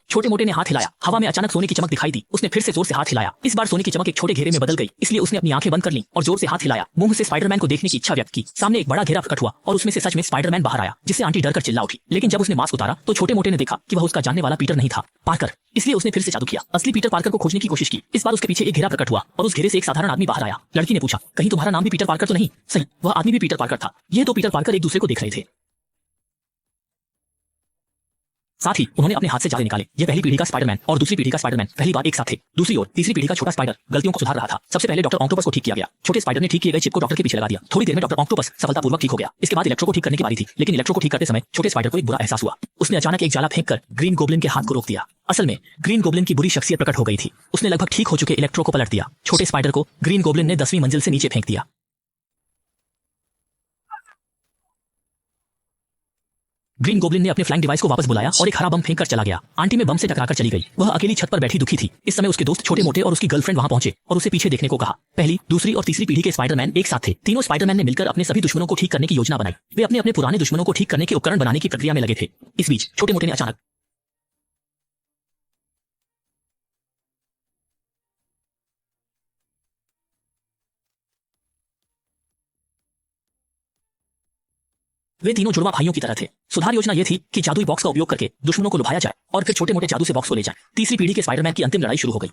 छोटे मोटे ने हाथ हिलाया, हवा में अचानक सोने की चमक दिखाई दी। उसने फिर से जोर से हाथ हिलाया। इस बार सोने की चमक एक छोटे घेरे में बदल गई, इसलिए उसने अपनी आंखें बंद कर ली और जोर से हाथ हिलाया। मुंह से स्पाइडरमैन को देखने की इच्छा व्यक्त की। सामने एक बड़ा घेरा प्रकट हुआ और उसमें से सच में स्पाइडरमैन बाहर आया, जिससे आंटी डर कर चिल्ला उठी। लेकिन जब उसने मास्क उतारा तो छोटे मोटे ने देखा कि वह उसका जानने वाला पीटर नहीं था, पार्कर। इसलिए उसने फिर से जादू किया, असली पीटर पार्कर को खोजने की कोशिश की। इस बार उसके पीछे एक घेरा प्रकट हुआ और उस घेरे से एक साधारण आदमी बाहर आया। लड़की ने पूछा, कहीं तुम्हारा नाम भी पीटर पार्कर तो नहीं? सही, वह आदमी भी पीटर पार्कर था। ये तो पीटर पार्कर एक दूसरे को देख रहे थे। साथ ही उन्होंने अपने हाथ से जाले निकाले। ये पहली पीढ़ी का स्पाइडरमैन और दूसरी पीढ़ी का स्पाइडरमैन पहली बार एक साथ थे। दूसरी ओर तीसरी पीढ़ी का छोटा स्पाइडर गलतियों को सुधार रहा था। सबसे पहले डॉक्टर ऑक्टोपस को ठीक किया गया। छोटे स्पाइडर ने ठीक किए गए चिप को डॉक्टर के पीछे लगा दिया। थोड़ी देर में डॉक्टर ऑक्टोपस सफलतापूर्वक ठीक हो गया। इसके बाद इलेक्ट्रो को ठीक करने की बारी थी, लेकिन इलेक्ट्रो को ठीक करते समय छोटे स्पाइडर को एक बुरा एहसास हुआ। उसने अचानक एक जाला फेंककर ग्रीन गोब्लिन के हाथ को रोक दिया। असल में ग्रीन गोब्लिन की बुरी शख्सियत प्रकट हो गई थी। उसने लगभग ठीक हो चुके इलेक्ट्रो को पलट दिया। छोटे स्पाइडर को ग्रीन गोब्लिन ने 10वीं मंजिल से नीचे फेंक दिया। ग्रीन गोब्लिन ने अपने फ्लाइंग डिवाइस को वापस बुलाया और एक हरा बम फेंककर चला गया। आंटी में बम से टकराकर चली गई। वह अकेली छत पर बैठी दुखी थी। इस समय उसके दोस्त छोटे मोटे और उसकी गर्लफ्रेंड वहां पहुंचे और उसे पीछे देखने को कहा। पहली, दूसरी और तीसरी पीढ़ी के स्पाइडरमैन एक साथ थे। तीनों स्पाइडरमैन ने मिलकर अपने सभी दुश्मनों को ठीक करने की योजना बनाई। वे अपने अपने पुराने दुश्मनों को ठीक करने के उपकरण बनाने की प्रक्रिया में लगे थे। इस बीच छोटे मोटे ने अचानक वे तीनों जुड़वा भाइयों की तरह थे। सुधार योजना ये थी कि जादुई बॉक्स का उपयोग करके दुश्मनों को लुभाया जाए और फिर छोटे मोटे जादू से बॉक्स को ले जाए। तीसरी पीढ़ी के स्पाइडरमैन की अंतिम लड़ाई शुरू हो गई।